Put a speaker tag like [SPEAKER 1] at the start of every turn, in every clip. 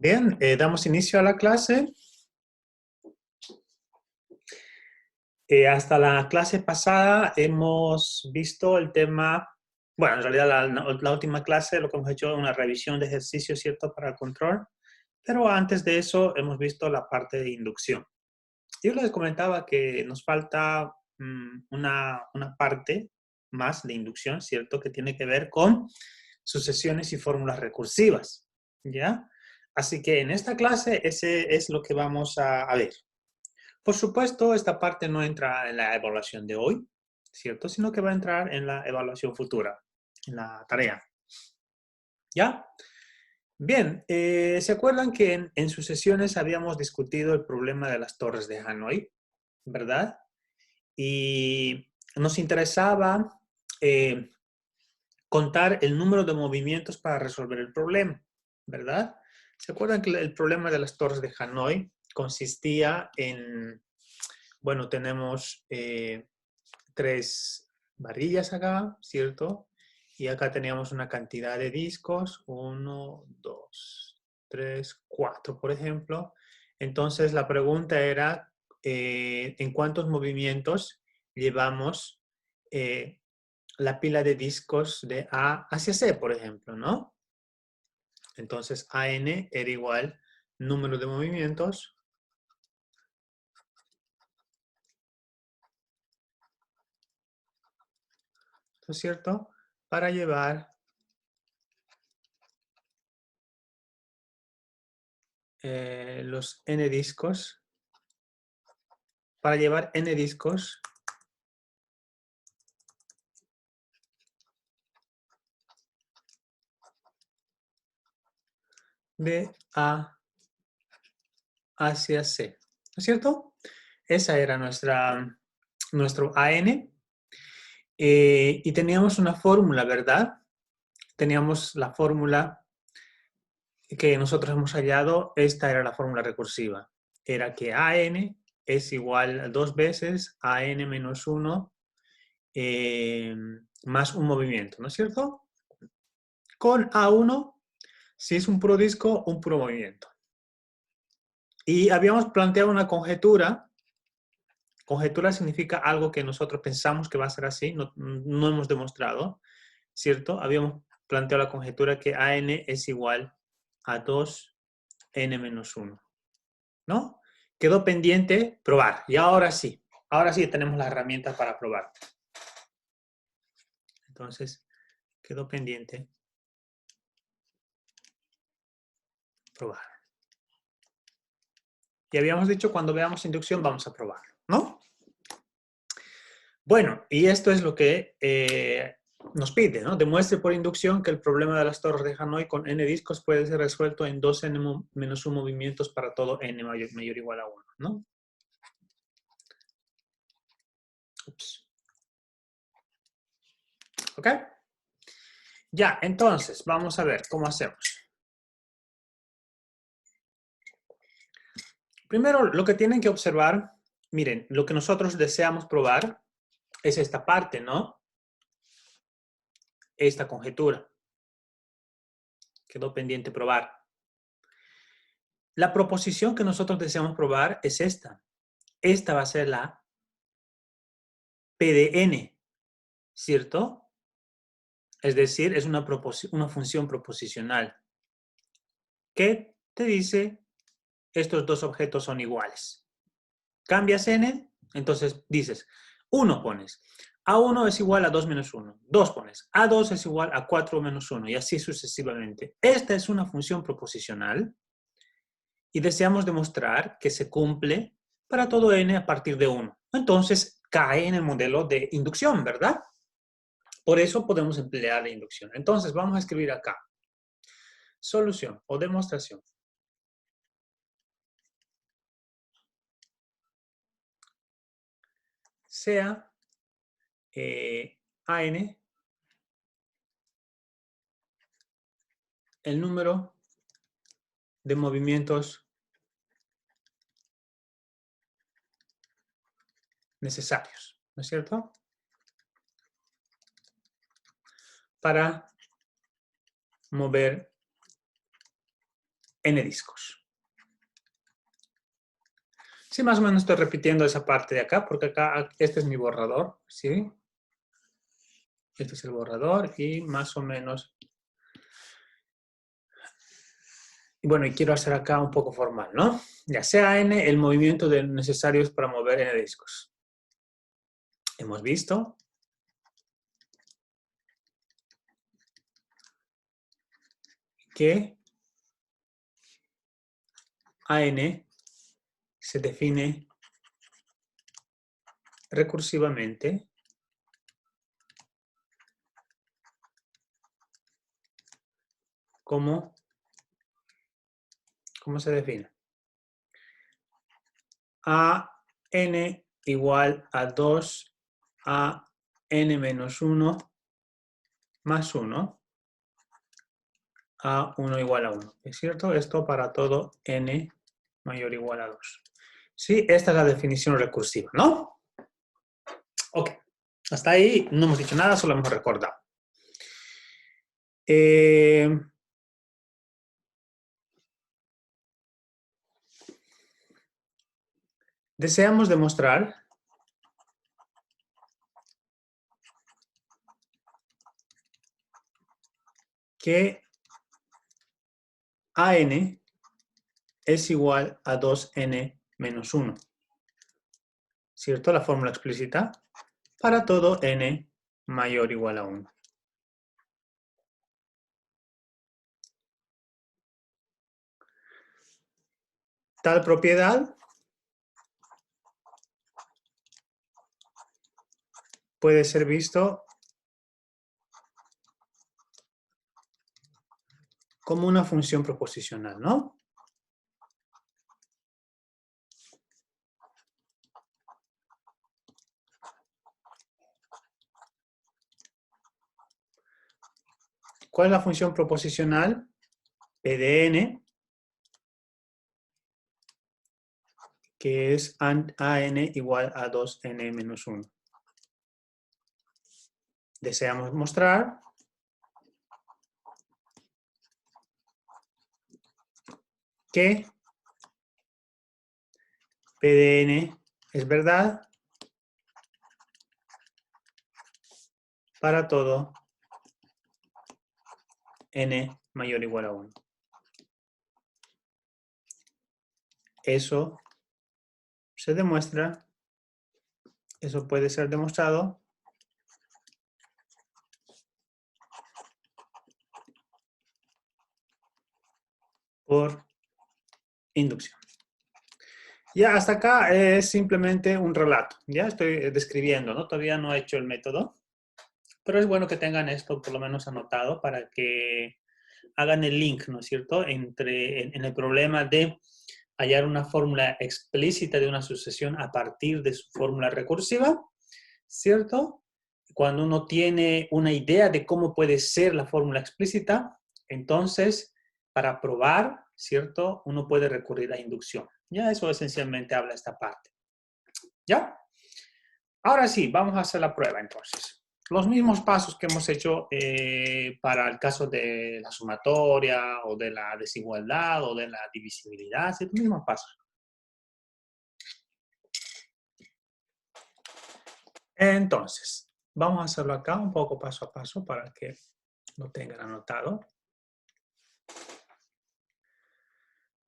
[SPEAKER 1] Bien, damos inicio a la clase. Hasta la clase pasada hemos visto el tema, bueno, en realidad la última clase lo que hemos hecho es una revisión de ejercicios, ¿cierto?, para el control, pero antes de eso hemos visto la parte de inducción. Yo les comentaba que nos falta una parte más de inducción, ¿cierto?, que tiene que ver con sucesiones y fórmulas recursivas, ¿ya? Así que en esta clase ese es lo que vamos a ver. Por supuesto, esta parte no entra en la evaluación de hoy, ¿cierto? Sino que va a entrar en la evaluación futura, en la tarea. ¿Ya? Bien, ¿se acuerdan que en sucesiones habíamos discutido el problema de las torres de Hanói, verdad? Y nos interesaba contar el número de movimientos para resolver el problema, ¿verdad? ¿Se acuerdan que el problema de las torres de Hanói consistía en, bueno, tenemos 3 varillas acá, ¿cierto? Y acá teníamos una cantidad de discos, 1, 2, 3, 4, por ejemplo. Entonces la pregunta era, ¿en cuántos movimientos llevamos la pila de discos de A hacia C, por ejemplo, ¿no? Entonces AN era igual número de movimientos ¿no es cierto? Para llevar los N discos, para llevar N discos de A hacia C, ¿no es cierto? Esa era nuestro AN. Y teníamos una fórmula, ¿verdad? Teníamos la fórmula que nosotros hemos hallado, esta era la fórmula recursiva. Era que AN es igual a 2 veces AN menos 1 más un movimiento, ¿no es cierto? Con A1, si es un puro disco, un puro movimiento. Y habíamos planteado una conjetura. Conjetura significa algo que nosotros pensamos que va a ser así, no hemos demostrado, ¿cierto? Habíamos planteado la conjetura que AN es igual a 2N menos 1, ¿no? Quedó pendiente probar. Y ahora sí tenemos las herramientas para probar. Entonces, quedó pendiente probar. Y habíamos dicho, cuando veamos inducción vamos a probar, ¿no? Bueno, y esto es lo que nos pide, ¿no? Demuestre por inducción que el problema de las torres de Hanói con n discos puede ser resuelto en 2n menos 1 movimientos para todo n mayor o igual a 1, ¿no? Ups. ¿Ok? Ya, entonces, vamos a ver cómo hacemos. Primero, lo que tienen que observar, miren, lo que nosotros deseamos probar es esta parte, ¿no? Esta conjetura. Quedó pendiente probar. La proposición que nosotros deseamos probar es esta. Esta va a ser la P de n, ¿cierto? Es decir, es una función proposicional que te dice estos dos objetos son iguales. Cambias n, entonces dices, 1 pones, A1 es igual a 2 menos 1, 2 pones, A2 es igual a 4 menos 1 y así sucesivamente. Esta es una función proposicional y deseamos demostrar que se cumple para todo n a partir de 1. Entonces cae en el modelo de inducción, ¿verdad? Por eso podemos emplear la inducción. Entonces vamos a escribir acá. Solución o demostración. Sea AN el número de movimientos necesarios, ¿no es cierto? Para mover n discos. Sí, más o menos estoy repitiendo esa parte de acá, porque acá este es mi borrador, ¿sí? Este es el borrador y más o menos... Y bueno, y quiero hacer acá un poco formal, ¿no? Ya sea n el movimiento necesarios para mover n discos. Hemos visto que AN se define recursivamente como, ¿cómo se define? A n igual a 2 a n menos 1 más 1 a 1 igual a 1. ¿Es cierto? Esto para todo n mayor o igual a 2. Sí, esta es la definición recursiva, ¿no? Ok. Hasta ahí no hemos dicho nada, solo hemos recordado. Deseamos demostrar que AN es igual a 2n menos 1. ¿Cierto? La fórmula explícita para todo n mayor o igual a 1. Tal propiedad puede ser visto como una función proposicional, ¿no? ¿Cuál es la función proposicional? P de n, que es AN igual a 2n menos 1. Deseamos mostrar que P de n es verdad para todo n mayor o igual a 1. Eso se demuestra, eso puede ser demostrado por inducción. Ya hasta acá es simplemente un relato, ya estoy describiendo, ¿no? Todavía no he hecho el método, pero es bueno que tengan esto por lo menos anotado para que hagan el link, ¿no es cierto?, en el problema de hallar una fórmula explícita de una sucesión a partir de su fórmula recursiva, ¿cierto? Cuando uno tiene una idea de cómo puede ser la fórmula explícita, entonces, para probar, ¿cierto?, uno puede recurrir a inducción. Ya eso esencialmente habla esta parte. ¿Ya? Ahora sí, vamos a hacer la prueba entonces. Los mismos pasos que hemos hecho para el caso de la sumatoria o de la desigualdad o de la divisibilidad, ¿sí? Los mismos pasos. Entonces, vamos a hacerlo acá un poco paso a paso para que lo tengan anotado.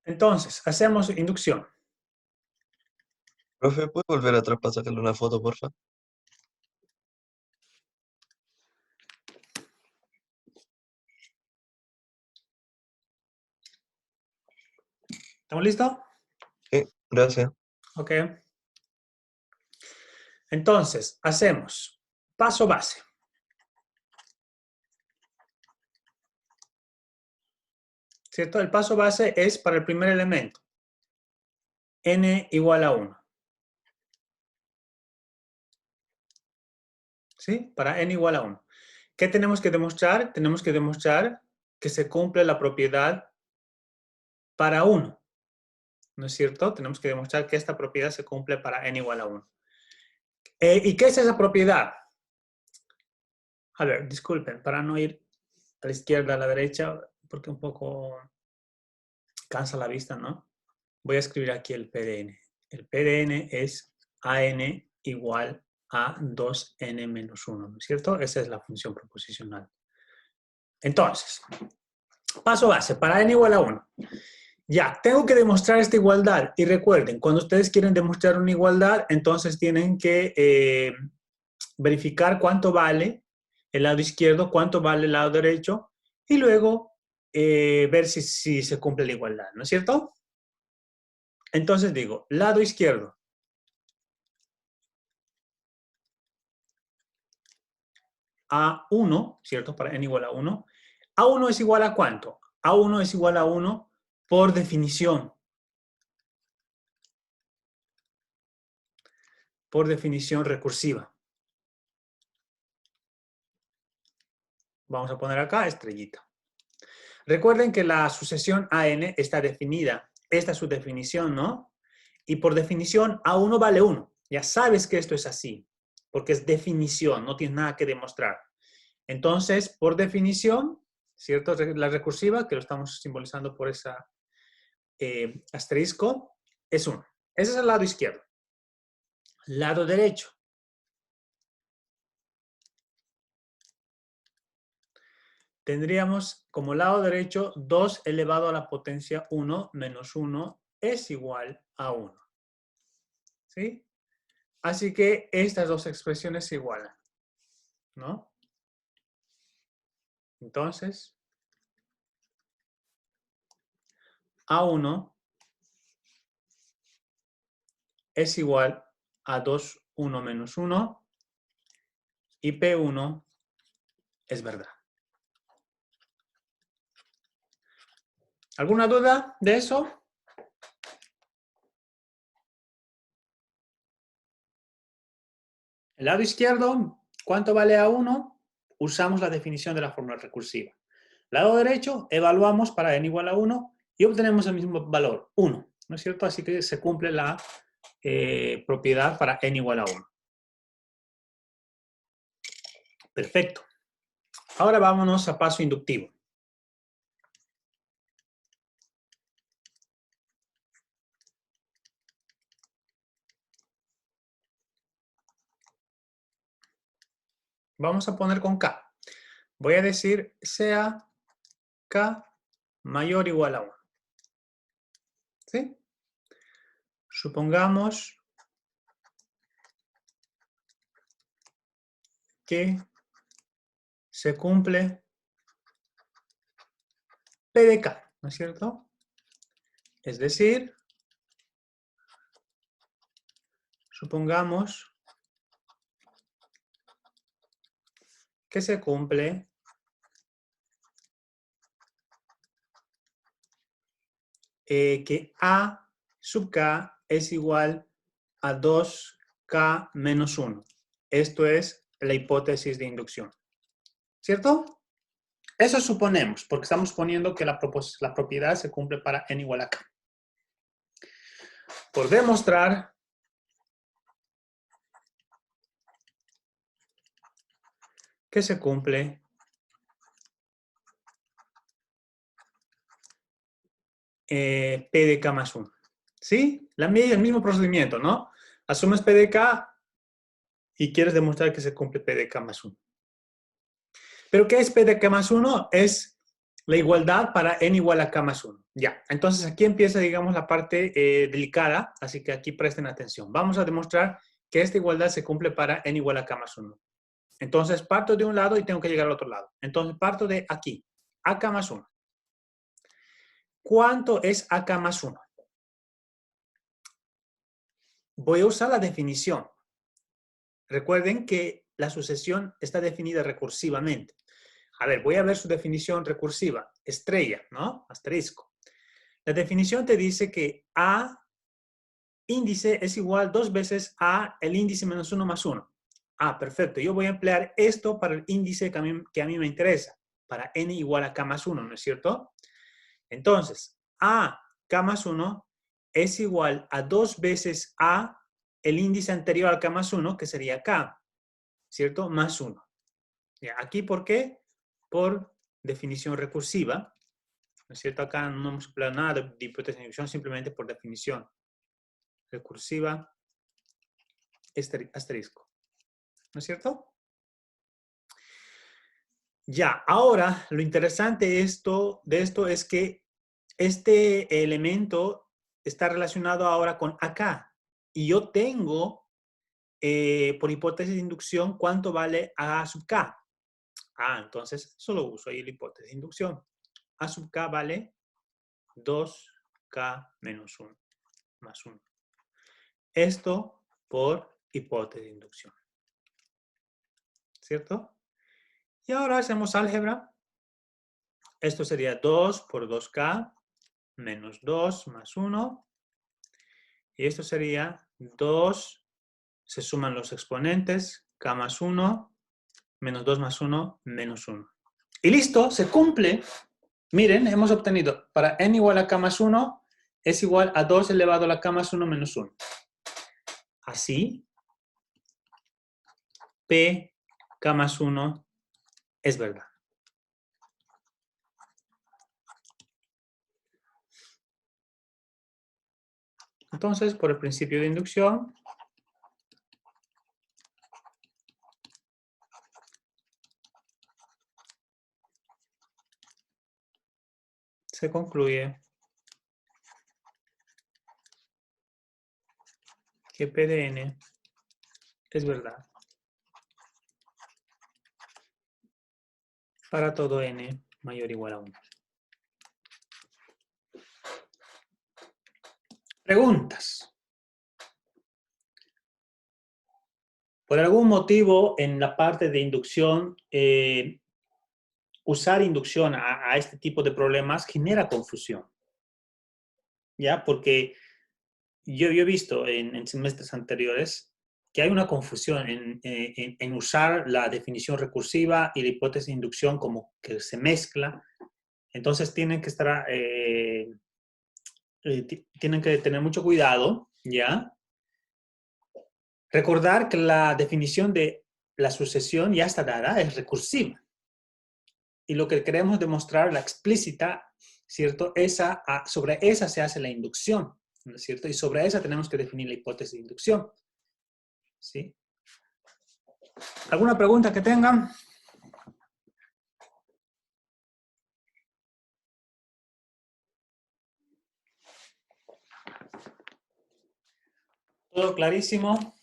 [SPEAKER 1] Entonces, hacemos inducción.
[SPEAKER 2] Profe, ¿puede volver atrás para sacarle una foto, porfa?
[SPEAKER 1] ¿Estamos listos?
[SPEAKER 2] Sí, gracias.
[SPEAKER 1] Ok. Entonces, hacemos paso base. ¿Cierto? El paso base es para el primer elemento. N igual a 1. ¿Sí? Para n igual a 1. ¿Qué tenemos que demostrar? Tenemos que demostrar que se cumple la propiedad para 1. ¿No es cierto? Tenemos que demostrar que esta propiedad se cumple para n igual a 1. ¿Y qué es esa propiedad? A ver, disculpen, para no ir a la izquierda, a la derecha, porque un poco Cansa la vista, ¿no? Voy a escribir aquí el PDN. El PDN es AN igual a 2N menos 1, ¿no es cierto? Esa es la función proposicional. Entonces, paso base, para N igual a 1. Ya, tengo que demostrar esta igualdad. Y recuerden, cuando ustedes quieren demostrar una igualdad, entonces tienen que verificar cuánto vale el lado izquierdo, cuánto vale el lado derecho, y luego ver si se cumple la igualdad, ¿no es cierto? Entonces digo, lado izquierdo. A1, ¿cierto? Para n igual a 1. ¿A1 es igual a cuánto? A1 es igual a 1 por definición. Por definición recursiva. Vamos a poner acá estrellita. Recuerden que la sucesión AN está definida. Esta es su definición, ¿no? Y por definición, A1 vale 1. Ya sabes que esto es así, porque es definición, no tienes nada que demostrar. Entonces, por definición, ¿cierto? La recursiva, que lo estamos simbolizando por esa asterisco, es 1. Ese es el lado izquierdo. Lado derecho. Tendríamos como lado derecho 2 elevado a la potencia 1 menos 1 es igual a 1. ¿Sí? Así que estas dos expresiones se igualan, ¿no? Entonces, A1 es igual a 2, 1 menos 1 y P1 es verdad. ¿Alguna duda de eso? El lado izquierdo, ¿cuánto vale A1? Usamos la definición de la fórmula recursiva. Lado derecho, evaluamos para n igual a 1 y obtenemos el mismo valor, 1. ¿No es cierto? Así que se cumple la propiedad para n igual a 1. Perfecto. Ahora vámonos a paso inductivo. Vamos a poner con K. Voy a decir sea K mayor o igual a 1. ¿Sí? Supongamos que se cumple P de K, ¿no es cierto? Es decir, supongamos que se cumple que A sub K es igual a 2K menos 1. Esto es la hipótesis de inducción. ¿Cierto? Eso suponemos, porque estamos poniendo que la propiedad se cumple para n igual a K. Por demostrar que se cumple P de K más 1. ¿Sí? El mismo procedimiento, ¿no? Asumes P de K y quieres demostrar que se cumple P de K más 1. ¿Pero qué es P de K más 1? Es la igualdad para n igual a K más 1. Ya, entonces aquí empieza, digamos, la parte delicada, así que aquí presten atención. Vamos a demostrar que esta igualdad se cumple para n igual a K más 1. Entonces parto de un lado y tengo que llegar al otro lado. Entonces parto de aquí, AK más 1. ¿Cuánto es AK más 1? Voy a usar la definición. Recuerden que la sucesión está definida recursivamente. A ver, voy a ver su definición recursiva. Estrella, ¿no? Asterisco. La definición te dice que A índice es igual 2 veces A el índice menos 1 más 1. Ah, perfecto. Yo voy a emplear esto para el índice que a mí me interesa. Para n igual a K más 1, ¿no es cierto? Entonces, A K más 1 es igual a 2 veces A el índice anterior al K más 1, que sería K, ¿cierto? Más 1. ¿Ya? Aquí, ¿por qué? Por definición recursiva. ¿No es cierto? Acá no hemos empleado nada de hipótesis de inducción simplemente por definición. Recursiva, asterisco. ¿No es cierto? Ya, ahora lo interesante de esto es que este elemento está relacionado ahora con acá. Y yo tengo, por hipótesis de inducción, cuánto vale A sub K. Entonces solo uso ahí la hipótesis de inducción. A sub K vale 2K menos 1 más 1. Esto por hipótesis de inducción. ¿Cierto? Y ahora hacemos álgebra. Esto sería 2 por 2K menos 2 más 1. Y esto sería 2, se suman los exponentes, K más 1, menos 2 más 1, menos 1. Y listo, se cumple. Miren, hemos obtenido para n igual a K más 1 es igual a 2 elevado a la K más 1 menos 1. Así, P, K más 1 es verdad. Entonces, por el principio de inducción, se concluye que P de n es verdad para todo n mayor o igual a 1. Preguntas. Por algún motivo, en la parte de inducción, usar inducción a este tipo de problemas genera confusión. ¿Ya? Porque yo he visto en semestres anteriores que hay una confusión en usar la definición recursiva y la hipótesis de inducción como que se mezcla. Entonces tienen que estar, tienen que tener mucho cuidado, ¿ya? Recordar que la definición de la sucesión ya está dada, es recursiva. Y lo que queremos demostrar, la explícita, ¿cierto? Sobre esa se hace la inducción, ¿no es cierto? Y sobre esa tenemos que definir la hipótesis de inducción. ¿Sí? ¿Alguna pregunta que tengan? ¿Todo clarísimo?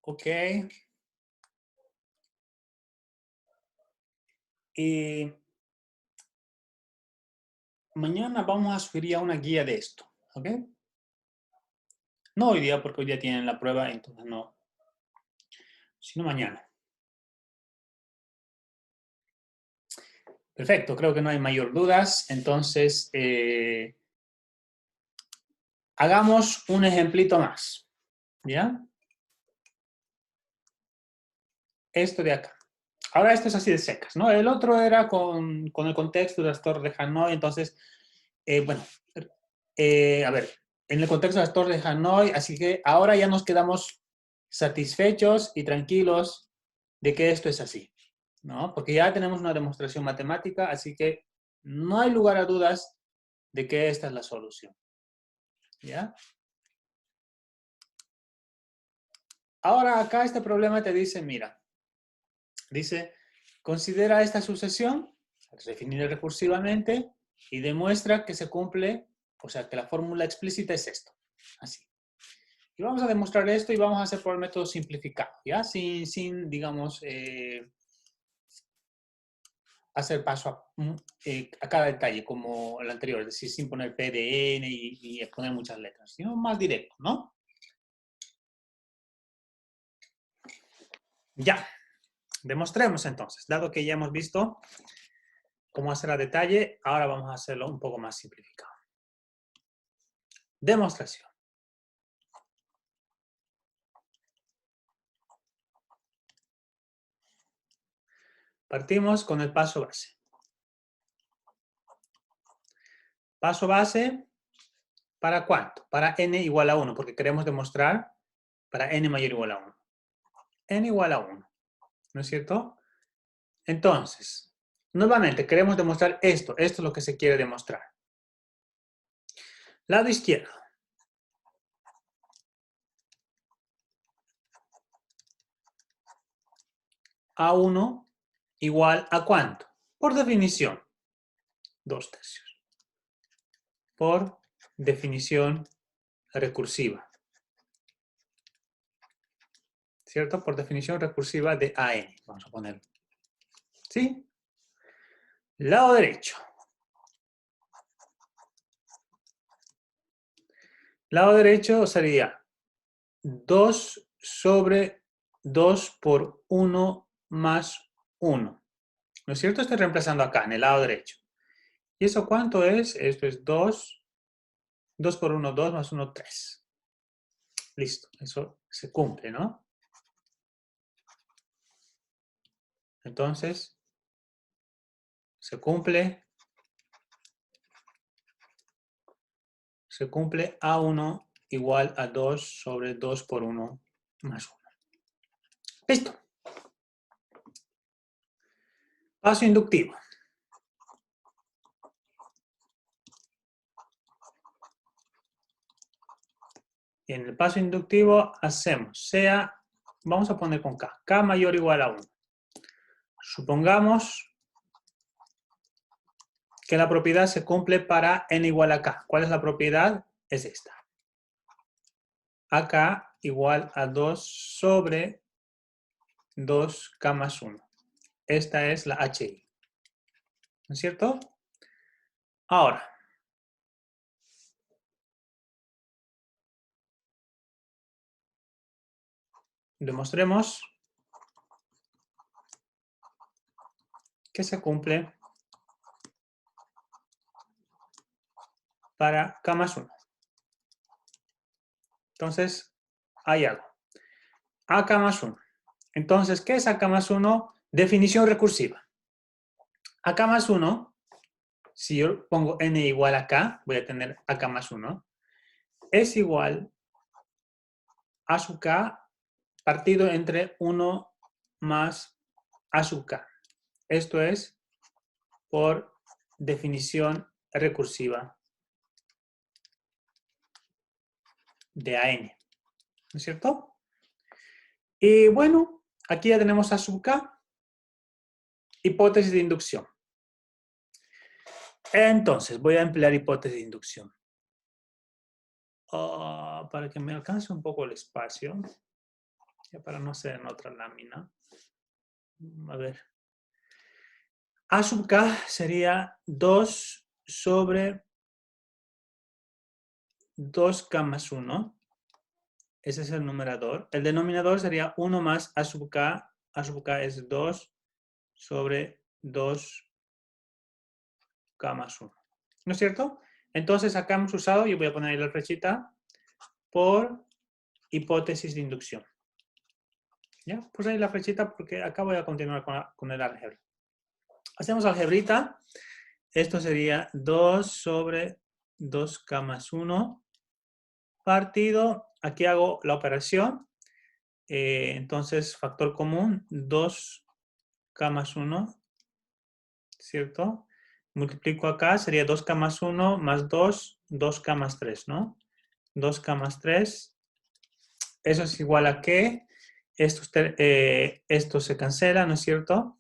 [SPEAKER 1] Ok. Y mañana vamos a subir ya una guía de esto, ¿ok? No hoy día, porque hoy día tienen la prueba, entonces no. Sino mañana. Perfecto, creo que no hay mayor dudas. Entonces, hagamos un ejemplito más. ¿Ya? Esto de acá. Ahora esto es así de secas, ¿no? El otro era con el contexto de las torres de Hanoi. Entonces, bueno, a ver, en el contexto de las torres de Hanoi, así que ahora ya nos quedamos satisfechos y tranquilos de que esto es así, ¿no? Porque ya tenemos una demostración matemática, así que no hay lugar a dudas de que esta es la solución. ¿Ya? Ahora acá este problema te dice, mira, dice, considera esta sucesión, definida recursivamente, y demuestra que se cumple, o sea, que la fórmula explícita es esto, así. Y vamos a demostrar esto y vamos a hacer por el método simplificado, ¿ya? Sin digamos, hacer paso a cada detalle como el anterior, es decir, sin poner P de N y poner muchas letras, sino más directo, ¿no? Ya, demostremos entonces, dado que ya hemos visto cómo hacer a detalle, ahora vamos a hacerlo un poco más simplificado. Demostración. Partimos con el paso base. Paso base, ¿para cuánto? Para n igual a 1, porque queremos demostrar para n mayor o igual a 1. N igual a 1, ¿no es cierto? Entonces, nuevamente queremos demostrar esto. Esto es lo que se quiere demostrar. Lado izquierdo. A1 igual a ¿cuánto? Por definición, 2/3. Por definición recursiva. ¿Cierto? Por definición recursiva de AN. Vamos a ponerlo. ¿Sí? Lado derecho. Lado derecho sería 2 sobre 2 por 1 más 1. ¿No es cierto? Estoy reemplazando acá, en el lado derecho. ¿Y eso cuánto es? Esto es 2. 2 por 1, 2 más 1, 3. Listo. Eso se cumple, ¿no? Entonces, se cumple A1 igual a 2 sobre 2 por 1 más 1. Listo. Paso inductivo. Y en el paso inductivo hacemos, vamos a poner con K, K mayor o igual a 1. Supongamos que la propiedad se cumple para n igual a K. ¿Cuál es la propiedad? Es esta. AK igual a 2 sobre 2K más 1. Esta es la HI. ¿No es cierto? Ahora, demostremos que se cumple para K más 1. Entonces, hay algo. AK más 1. Entonces, ¿qué es AK más 1? Definición recursiva. AK más 1, si yo pongo n igual a k, voy a tener AK más 1, es igual a sub k partido entre 1 más a sub k. Esto es por definición recursiva de AN. ¿No es cierto? Y bueno, aquí ya tenemos a sub k, hipótesis de inducción. Entonces, voy a emplear hipótesis de inducción. Para que me alcance un poco el espacio, ya para no ser en otra lámina. A ver. A sub k sería 2 sobre 2k más 1. Ese es el numerador. El denominador sería 1 más a sub k. A sub k es 2 sobre 2k más 1. ¿No es cierto? Entonces acá hemos usado, yo voy a poner ahí la flechita, por hipótesis de inducción. ¿Ya? Puse ahí la flechita porque acá voy a continuar con el álgebra. Hacemos algebrita. Esto sería 2 sobre 2k más 1 partido. Aquí hago la operación. Entonces, factor común, 2k más 1, ¿cierto? Multiplico acá, sería 2k más 1 más 2, 2k más 3, ¿no? 2k más 3. Eso es igual a que esto se cancela, ¿no es cierto?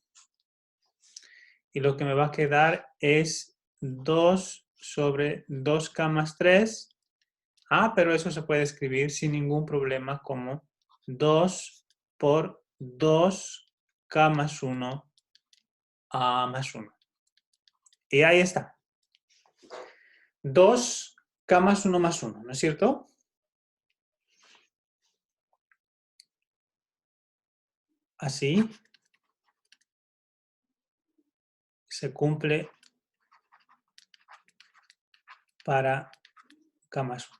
[SPEAKER 1] Y lo que me va a quedar es 2 sobre 2k más 3. Pero eso se puede escribir sin ningún problema como 2 por 2k más 1 más 1. Y ahí está. 2k más 1 más 1, ¿no es cierto? Así se cumple para k más 1.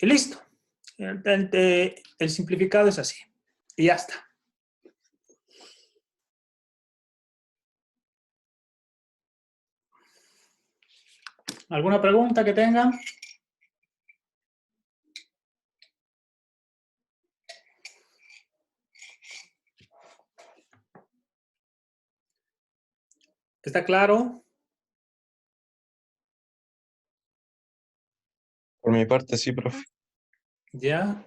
[SPEAKER 1] Y listo. El simplificado es así. Y ya está. ¿Alguna pregunta que tengan? ¿Está claro?
[SPEAKER 2] Por mi parte, sí, profe.
[SPEAKER 1] ¿Ya?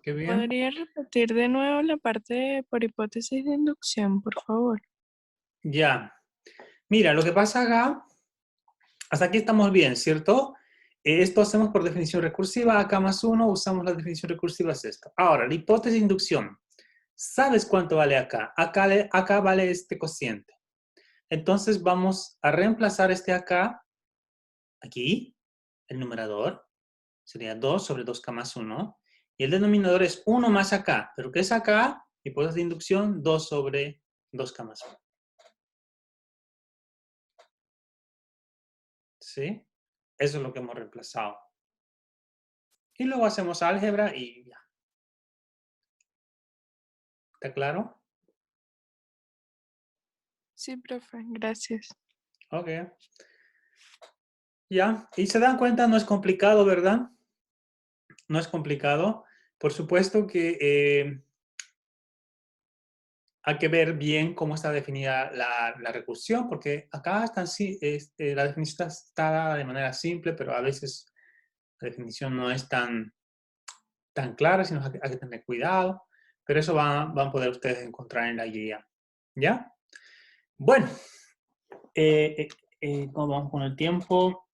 [SPEAKER 1] Qué bien.
[SPEAKER 3] ¿Podría repetir de nuevo la parte por hipótesis de inducción, por favor?
[SPEAKER 1] Ya. Mira, lo que pasa acá, hasta aquí estamos bien, ¿cierto? Esto hacemos por definición recursiva, acá más 1, usamos la definición recursiva, es esto. Ahora, la hipótesis de inducción. ¿Sabes cuánto vale acá? Acá vale este cociente. Entonces vamos a reemplazar este acá, aquí, el numerador, sería 2 sobre 2K más 1, y el denominador es 1 más acá, pero ¿qué es acá? Hipótesis de inducción, 2 sobre 2K más 1. ¿Sí? Eso es lo que hemos reemplazado. Y luego hacemos álgebra y ya. ¿Está claro?
[SPEAKER 3] Sí, profe, gracias.
[SPEAKER 1] Ok. Ya. Y se dan cuenta, no es complicado, ¿verdad? No es complicado. Por supuesto que hay que ver bien cómo está definida la recursión, porque acá está, la definición está dada de manera simple, pero a veces la definición no es tan clara, sino hay que tener cuidado. Pero eso van a poder ustedes encontrar en la guía. ¿Ya? Bueno, ¿cómo vamos con el tiempo?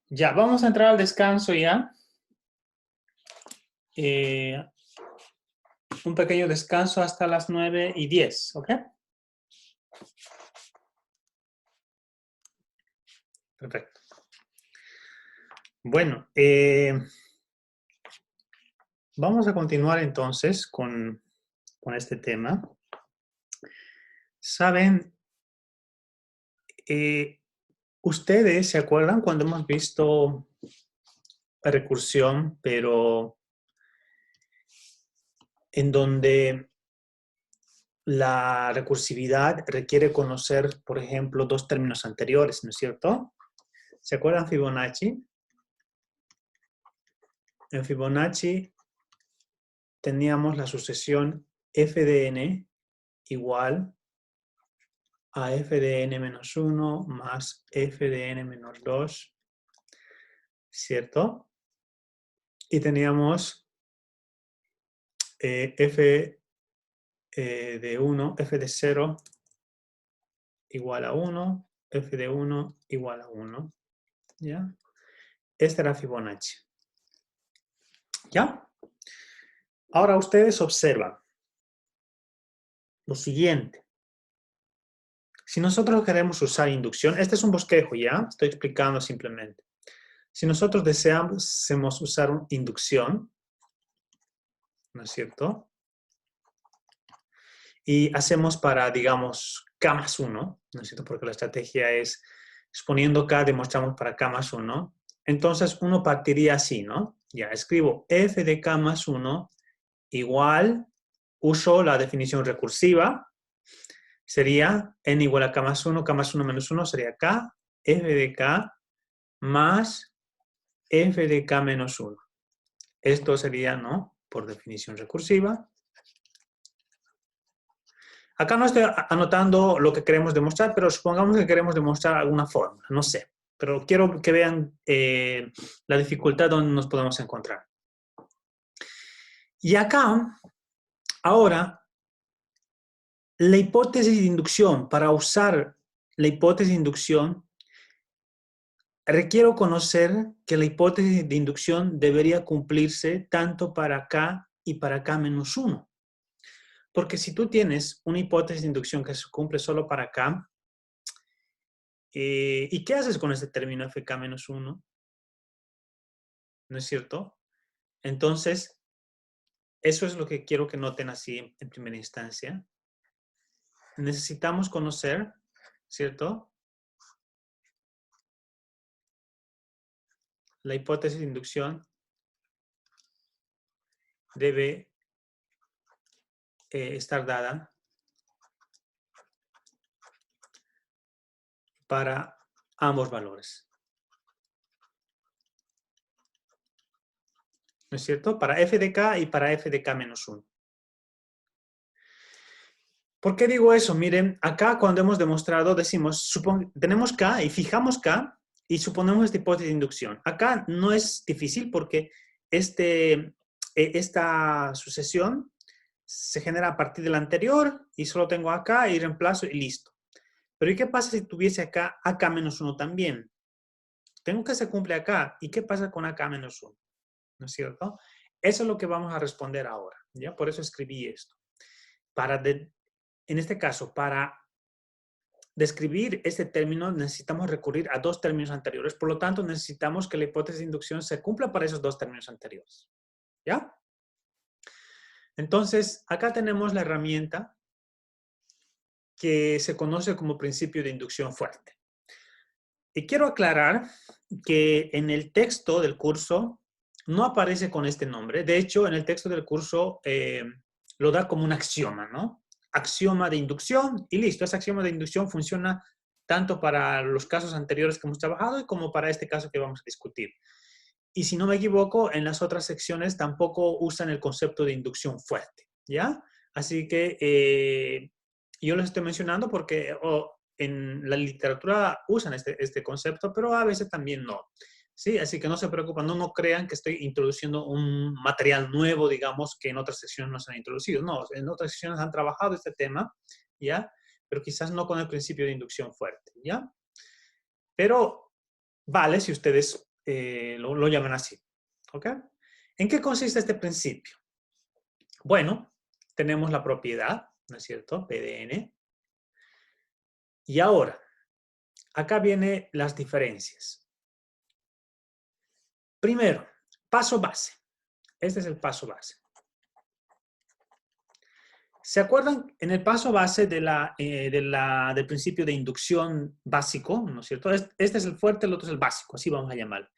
[SPEAKER 1] Ya, vamos a entrar al descanso ya. Un pequeño descanso hasta las 9:10, ¿ok? Perfecto. Bueno, vamos a continuar entonces con este tema. Saben, ustedes se acuerdan cuando hemos visto recursión, pero en donde la recursividad requiere conocer, por ejemplo, dos términos anteriores, ¿no es cierto? ¿Se acuerdan Fibonacci? En Fibonacci teníamos la sucesión f de n igual a f de n menos 1 más f de n menos 2, ¿cierto? Y teníamos f de 1, f de 0 igual a 1, f de 1 igual a 1, ¿ya? Esta era Fibonacci, ¿ya? Ahora ustedes observan lo siguiente. Si nosotros queremos usar inducción, este es un bosquejo, ¿ya? Estoy explicando simplemente. Si nosotros deseamos usar inducción, ¿no es cierto? Y hacemos para, digamos, K más 1, ¿no es cierto? Porque la estrategia es, exponiendo K, demostramos para K más 1. Entonces, uno partiría así, ¿no? Ya, escribo f de K más 1 igual, uso la definición recursiva, sería n igual a K más 1 menos 1 sería K, f de K más f de K menos 1. Esto sería, ¿no? Por definición recursiva. Acá no estoy anotando lo que queremos demostrar, pero supongamos que queremos demostrar alguna fórmula, no sé. Pero quiero que vean la dificultad donde nos podemos encontrar. Y acá, ahora, la hipótesis de inducción, para usar la hipótesis de inducción, requiero conocer que la hipótesis de inducción debería cumplirse tanto para K y para K menos 1. Porque si tú tienes una hipótesis de inducción que se cumple solo para K, ¿y qué haces con este término fk-1? ¿No es cierto? Entonces, eso es lo que quiero que noten así en primera instancia. Necesitamos conocer, ¿cierto? La hipótesis de inducción debe estar dada para ambos valores. ¿No es cierto? Para f de k y para f de k menos 1. ¿Por qué digo eso? Miren, acá cuando hemos demostrado, decimos, tenemos k y fijamos k y suponemos esta hipótesis de inducción. Acá no es difícil porque esta sucesión se genera a partir del anterior y solo tengo acá y reemplazo y listo. Pero ¿y qué pasa si tuviese acá AK menos 1 también? Tengo que se cumple acá. ¿Y qué pasa con AK menos 1? ¿No es cierto? Eso es lo que vamos a responder ahora. ¿Ya? Por eso escribí esto. En este caso, para describir este término necesitamos recurrir a dos términos anteriores. Por lo tanto, necesitamos que la hipótesis de inducción se cumpla para esos dos términos anteriores. ¿Ya? Entonces, acá tenemos la herramienta que se conoce como principio de inducción fuerte. Y quiero aclarar que en el texto del curso no aparece con este nombre. De hecho, en el texto del curso lo da como un axioma, ¿no? Axioma de inducción y listo. Ese axioma de inducción funciona tanto para los casos anteriores que hemos trabajado y como para este caso que vamos a discutir. Y si no me equivoco, en las otras secciones tampoco usan el concepto de inducción fuerte, ¿ya? Así que yo les estoy mencionando porque en la literatura usan este concepto, pero a veces también no. ¿Sí? Así que no se preocupen, no crean que estoy introduciendo un material nuevo, digamos, que en otras secciones no se han introducido. No, en otras secciones han trabajado este tema, ¿ya? Pero quizás no con el principio de inducción fuerte, ¿ya? Pero vale si ustedes lo llaman así, ¿ok? ¿En qué consiste este principio? Bueno, tenemos la propiedad, ¿no es cierto? P de n. Y ahora, acá vienen las diferencias. Primero, paso base. Este es el paso base. ¿Se acuerdan en el paso base del principio de inducción básico? ¿No es cierto? Este es el fuerte, el otro es el básico, así vamos a llamarlo.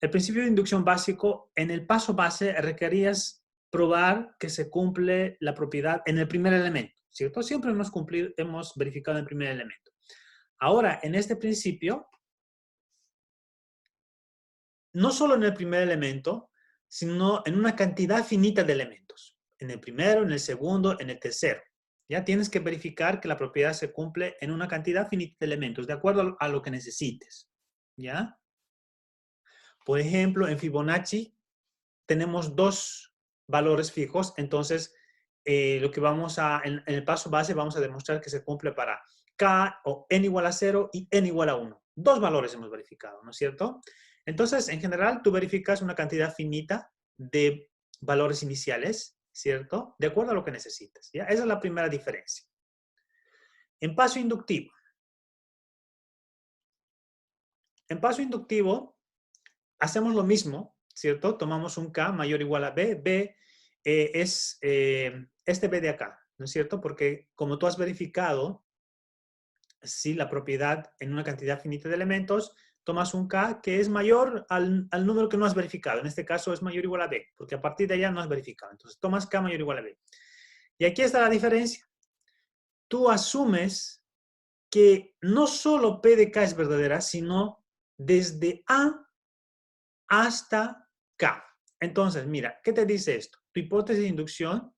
[SPEAKER 1] El principio de inducción básico, en el paso base requerías probar que se cumple la propiedad en el primer elemento, ¿cierto? Siempre hemos verificado en el primer elemento. Ahora, en este principio, no solo en el primer elemento, sino en una cantidad finita de elementos. En el primero, en el segundo, en el tercero. Ya tienes que verificar que la propiedad se cumple en una cantidad finita de elementos, de acuerdo a lo que necesites. ¿Ya? Por ejemplo, en Fibonacci tenemos dos valores fijos, entonces lo que en el paso base vamos a demostrar que se cumple para k o n igual a 0 y n igual a 1. Dos valores hemos verificado, ¿no es cierto? Entonces, en general, tú verificas una cantidad finita de valores iniciales, ¿cierto? De acuerdo a lo que necesitas, ¿ya? Esa es la primera diferencia. En paso inductivo. En paso inductivo, hacemos lo mismo, ¿cierto? Tomamos un k mayor o igual a b. B es este b de acá, ¿no es cierto? Porque como tú has verificado, si la propiedad en una cantidad finita de elementos, tomas un k que es mayor al número que no has verificado. En este caso es mayor o igual a b, porque a partir de allá no has verificado. Entonces tomas k mayor o igual a b. Y aquí está la diferencia. Tú asumes que no solo p de k es verdadera, sino desde a hasta k. Entonces, mira, ¿qué te dice esto? Tu hipótesis de inducción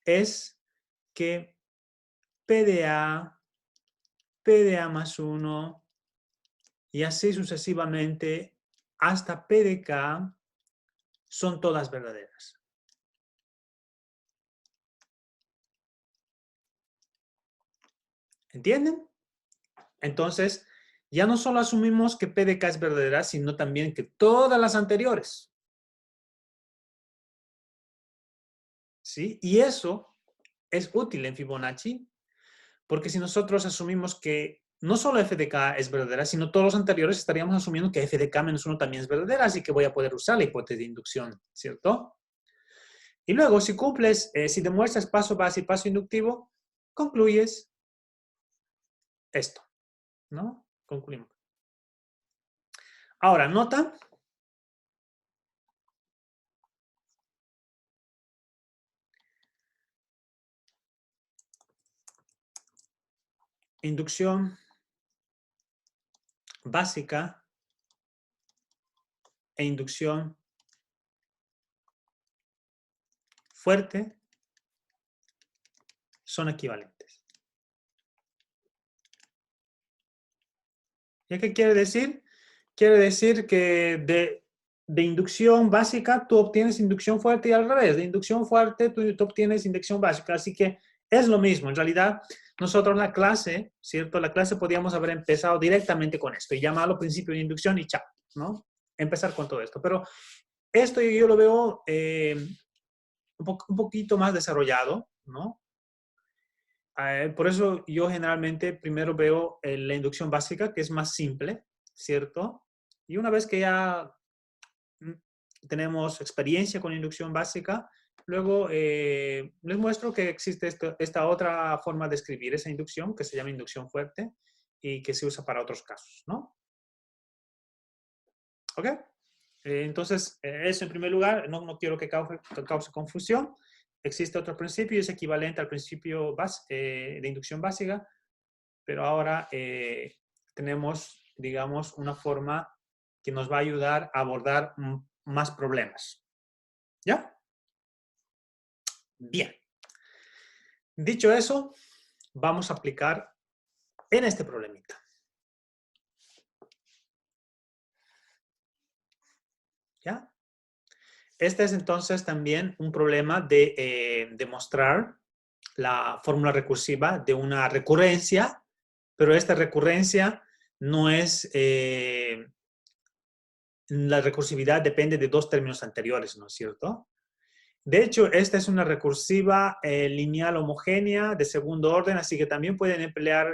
[SPEAKER 1] es que P de A más 1 y así sucesivamente hasta P de K son todas verdaderas. ¿Entienden? Entonces, ya no solo asumimos que P de K es verdadera, sino también que todas las anteriores. ¿Sí? Y eso es útil en Fibonacci, porque si nosotros asumimos que no solo f de k es verdadera, sino todos los anteriores estaríamos asumiendo que f de k menos 1 también es verdadera, así que voy a poder usar la hipótesis de inducción, ¿cierto? Y luego, si cumples, si demuestras paso base y paso inductivo, concluyes esto, ¿no? Concluimos. Ahora, nota inducción básica e inducción fuerte son equivalentes. ¿Y qué quiere decir? Quiere decir que de inducción básica tú obtienes inducción fuerte y al revés. De inducción fuerte tú obtienes inducción básica. Así que es lo mismo. En realidad, nosotros la clase, ¿cierto? La clase podíamos haber empezado directamente con esto y llamarlo principio de inducción y chao, ¿no? Empezar con todo esto. Pero esto yo lo veo un poquito más desarrollado, ¿no? Por eso yo generalmente primero veo la inducción básica, que es más simple, ¿cierto? Y una vez que ya tenemos experiencia con inducción básica, luego les muestro que existe esta otra forma de escribir esa inducción, que se llama inducción fuerte y que se usa para otros casos, ¿no? ¿Ok? Entonces, eso en primer lugar, no quiero que cause confusión. Existe otro principio y es equivalente al principio de inducción básica, pero ahora tenemos, digamos, una forma que nos va a ayudar a abordar más problemas. ¿Ya? Bien. Dicho eso, vamos a aplicar en este problemita. ¿Ya? Este es entonces también un problema de demostrar la fórmula recursiva de una recurrencia, pero esta recurrencia no es, la recursividad depende de dos términos anteriores, ¿no es cierto? De hecho, esta es una recursiva lineal homogénea de segundo orden, así que también pueden emplear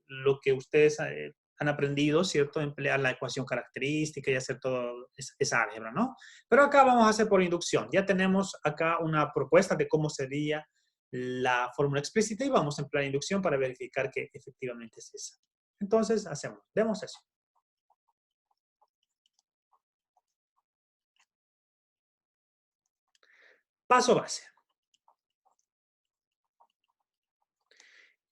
[SPEAKER 1] lo que ustedes han aprendido, ¿cierto? Emplear la ecuación característica y hacer todo esa álgebra, ¿no? Pero acá vamos a hacer por inducción. Ya tenemos acá una propuesta de cómo sería la fórmula explícita y vamos a emplear inducción para verificar que efectivamente es esa. Entonces, vemos eso. Paso base.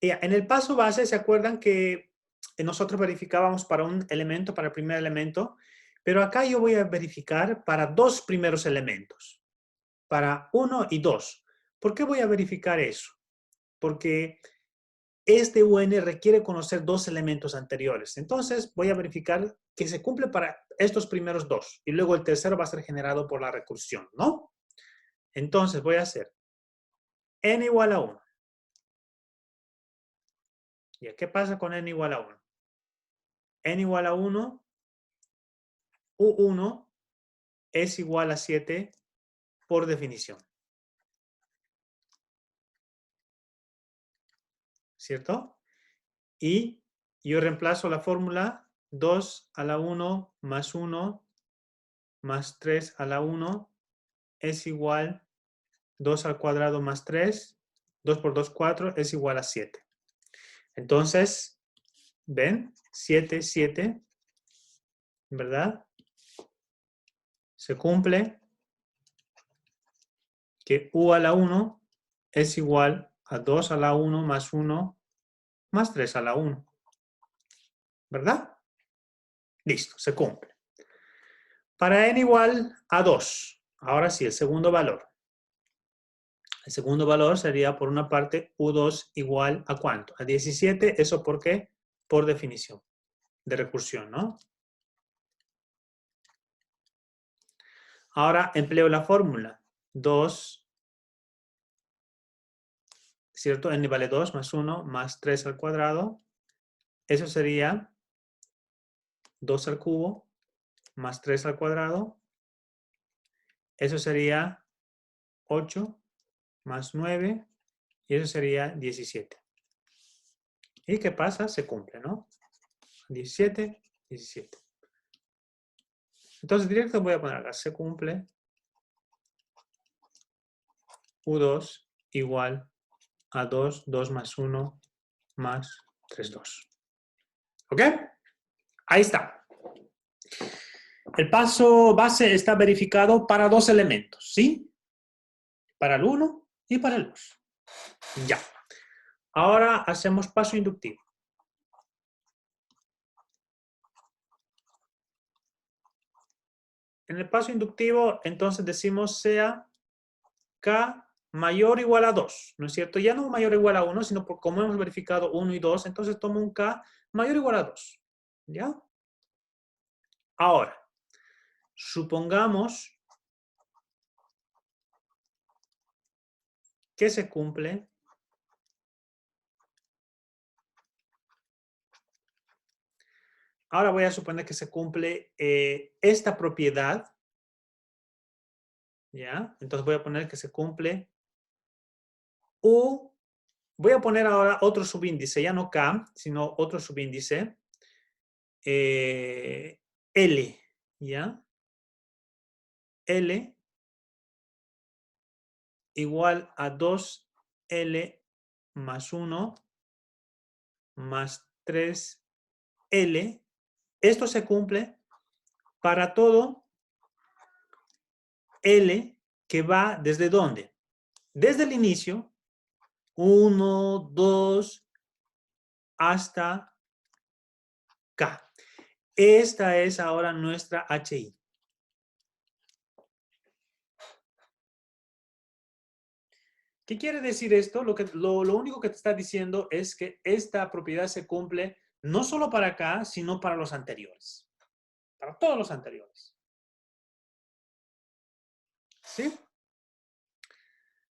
[SPEAKER 1] En el paso base, ¿se acuerdan que nosotros verificábamos para un elemento, para el primer elemento? Pero acá yo voy a verificar para dos primeros elementos, para 1 y 2. ¿Por qué voy a verificar eso? Porque este UN requiere conocer dos elementos anteriores. Entonces, voy a verificar que se cumple para estos primeros dos. Y luego el tercero va a ser generado por la recursión, ¿no? Entonces, voy a hacer n igual a 1. ¿Y qué pasa con n igual a 1? N igual a 1, U1 es igual a 7 por definición. ¿Cierto? Y yo reemplazo la fórmula 2 a la 1 más 1 más 3 a la 1 es igual 2 al cuadrado más 3, 2 por 2, 4, es igual a 7. Entonces, ¿ven? 7, 7, ¿verdad? Se cumple que U a la 1 es igual a 2 a la 1 más 1 más 3 a la 1. ¿Verdad? Listo, se cumple. Para n igual a 2, ahora sí, el segundo valor. El segundo valor sería, por una parte, U2 igual a ¿cuánto? A 17. ¿Eso por qué? Por definición de recursión, ¿no? Ahora empleo la fórmula. 2, ¿cierto? N vale 2 más 1 más 3 al cuadrado. Eso sería 2 al cubo más 3 al cuadrado. Eso sería 8 más 9. Y eso sería 17. ¿Y qué pasa? Se cumple, ¿no? 17, 17. Entonces, directo voy a poner acá, se cumple U2 igual a 2, 2 más 1 más 3, 2. ¿Ok? Ahí está. El paso base está verificado para dos elementos, ¿sí? Para el 1 y para el 2. Ya. Ahora hacemos paso inductivo. En el paso inductivo, entonces decimos sea K mayor o igual a 2, ¿no es cierto? Ya no mayor o igual a 1, sino como hemos verificado 1 y 2, entonces tomo un K mayor o igual a 2, ¿ya? Ahora, supongamos que se cumple ahora voy a suponer que se cumple esta propiedad, ¿ya? Entonces voy a poner que se cumple U, voy a poner ahora otro subíndice, ya no K, sino otro subíndice, L, ¿ya? L igual a 2L más 1 más 3L. Esto se cumple para todo L que va ¿desde dónde? Desde el inicio, 1, 2, hasta K. Esta es ahora nuestra HI. ¿Qué quiere decir esto? Lo único que te está diciendo es que esta propiedad se cumple no solo para acá, sino para los anteriores. Para todos los anteriores. ¿Sí?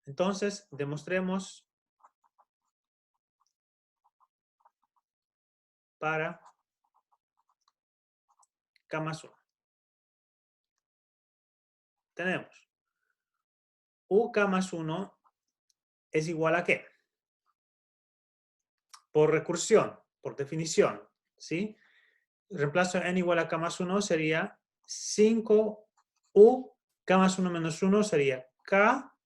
[SPEAKER 1] Entonces, demostremos para K más 1. Tenemos UK más 1 es igual a ¿qué? Por recursión, por definición, ¿sí? Reemplazo n igual a K más 1 sería 5U, K más 1 menos 1 sería K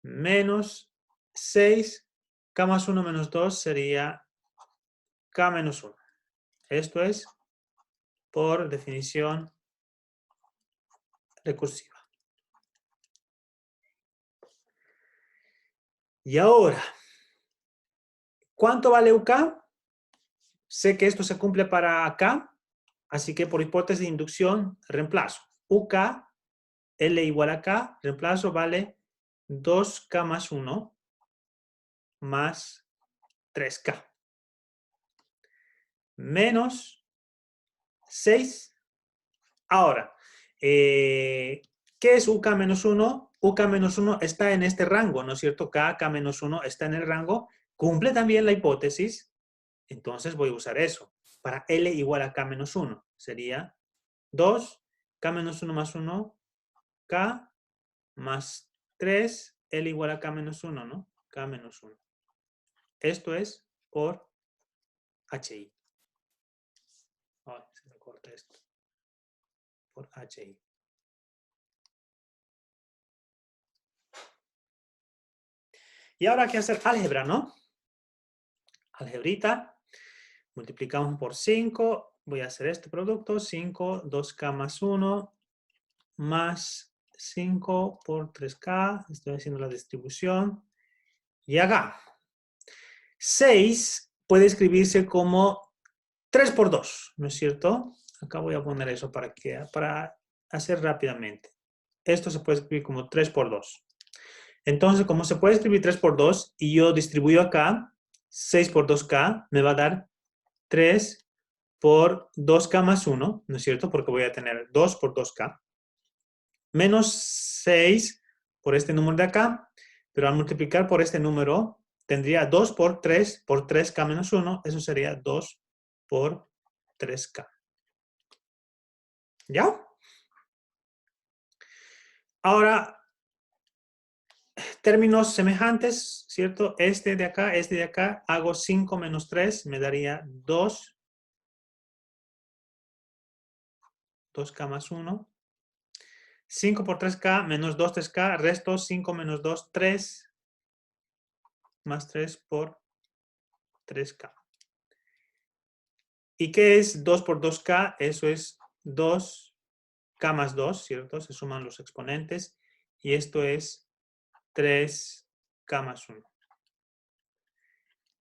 [SPEAKER 1] menos 6, K más 1 menos 2 sería K menos 1. Esto es por definición recursiva. Y ahora, ¿cuánto vale UK? Sé que esto se cumple para K, así que por hipótesis de inducción, reemplazo. UK, L igual a K, reemplazo vale 2K más 1 más 3K. Menos 6. Ahora, ¿qué es UK menos 1? UK menos 1 está en este rango, ¿no es cierto? K menos 1 está en el rango, cumple también la hipótesis, entonces voy a usar eso. Para L igual a K menos 1, sería 2, K menos 1 más 1, K más 3, L igual a K menos 1, ¿no? K menos 1. Esto es por HI. Ahora se me corta esto. Por HI. Y ahora hay que hacer álgebra, ¿no? Algebrita. Multiplicamos por 5. Voy a hacer este producto. 5, 2K más 1, más 5 por 3K. Estoy haciendo la distribución. Y acá. 6 puede escribirse como 3 por 2, ¿no es cierto? Acá voy a poner eso para hacer rápidamente. Esto se puede escribir como 3 por 2. Entonces, como se puede escribir 3 por 2 y yo distribuyo acá, 6 por 2K me va a dar 3 por 2K más 1, ¿no es cierto? Porque voy a tener 2 por 2K. Menos 6 por este número de acá, pero al multiplicar por este número tendría 2 por 3K menos 1, eso sería 2 por 3K. ¿Ya? Ahora, términos semejantes, ¿cierto? Este de acá, hago 5 menos 3, me daría 2, 2K más 1. 5 por 3K menos 2, 3K, resto 5 menos 2, 3, más 3 por 3K. ¿Y qué es 2 por 2K? Eso es 2K más 2, ¿cierto? Se suman los exponentes. Y esto es 3K más 1.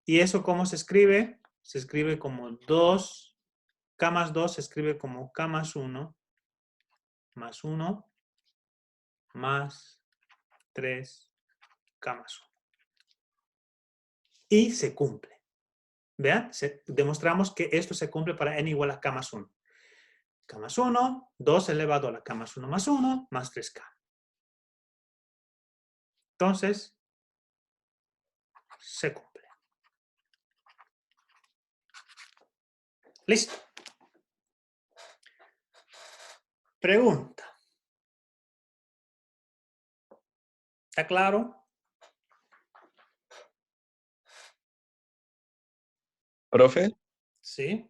[SPEAKER 1] ¿Y eso cómo se escribe? Se escribe como 2K más 2, se escribe como K más 1 más 1 más 3K más 1. Y se cumple. Vean, demostramos que esto se cumple para n igual a k más 1. K más 1, 2 elevado a la k más 1 más 1, más 3k. Entonces, se cumple. Listo. Pregunta. ¿Está claro?
[SPEAKER 2] Profe,
[SPEAKER 1] Sí.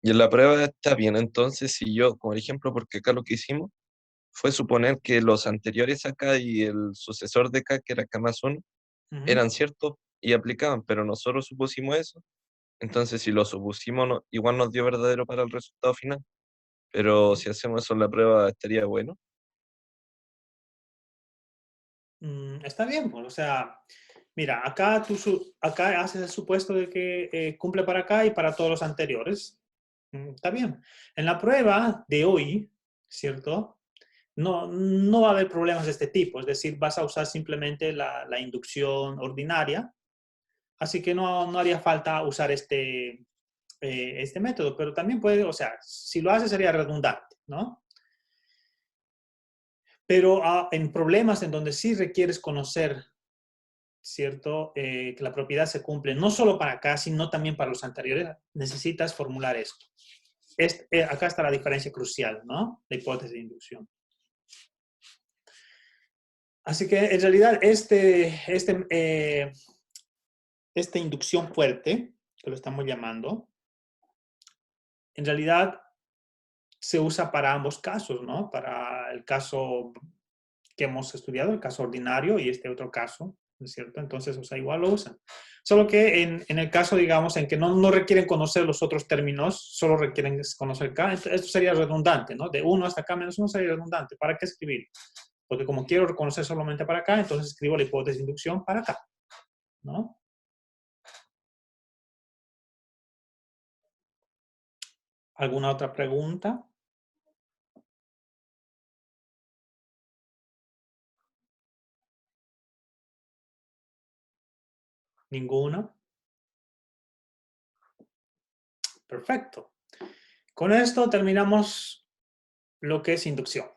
[SPEAKER 2] y en la prueba está bien, entonces si yo, por ejemplo, porque acá lo que hicimos fue suponer que los anteriores acá y el sucesor de acá, que era K más 1,
[SPEAKER 1] Ujú.
[SPEAKER 2] eran ciertos y aplicaban, pero nosotros supusimos eso. Entonces, si lo supusimos, igual nos dio verdadero para el resultado final. Pero si hacemos eso en la prueba, estaría bueno.
[SPEAKER 1] Está bien, pues, o sea, mira, acá, acá haces el supuesto de que cumple para acá y para todos los anteriores. Está bien. En la prueba de hoy, ¿cierto? No va a haber problemas de este tipo, es decir, vas a usar simplemente la inducción ordinaria, así que no haría falta usar este método, pero también puede, o sea, si lo hace sería redundante, ¿no? Pero en problemas en donde sí requieres conocer, ¿cierto? Que la propiedad se cumple no solo para acá, sino también para los anteriores, necesitas formular esto. Acá está la diferencia crucial, ¿no? La hipótesis de inducción. Así que en realidad esta inducción fuerte, que lo estamos llamando, en realidad se usa para ambos casos, ¿no? Para el caso que hemos estudiado, el caso ordinario y este otro caso, ¿no es cierto? Entonces, o sea, igual lo usan. Solo que en el caso, digamos, en que no requieren conocer los otros términos, solo requieren conocer K, esto sería redundante, ¿no? De 1 hasta K menos 1 sería redundante. ¿Para qué escribir? Porque como quiero reconocer solamente para acá, entonces escribo la hipótesis de inducción para acá, ¿no? ¿Alguna otra pregunta? ¿Ninguna? Perfecto. Con esto terminamos lo que es inducción.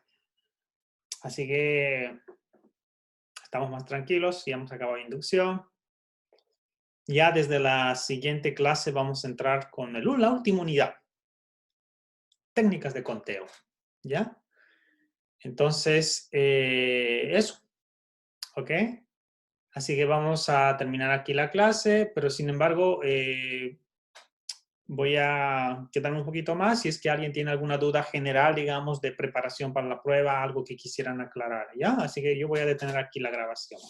[SPEAKER 1] Así que estamos más tranquilos, ya hemos acabado inducción. Ya desde la siguiente clase vamos a entrar con la última unidad. Técnicas de conteo. ¿Ya? Entonces, eso. ¿Ok? Así que vamos a terminar aquí la clase, pero sin embargo, voy a quedarme un poquito más si es que alguien tiene alguna duda general, digamos, de preparación para la prueba, algo que quisieran aclarar, ¿ya? Así que yo voy a detener aquí la grabación.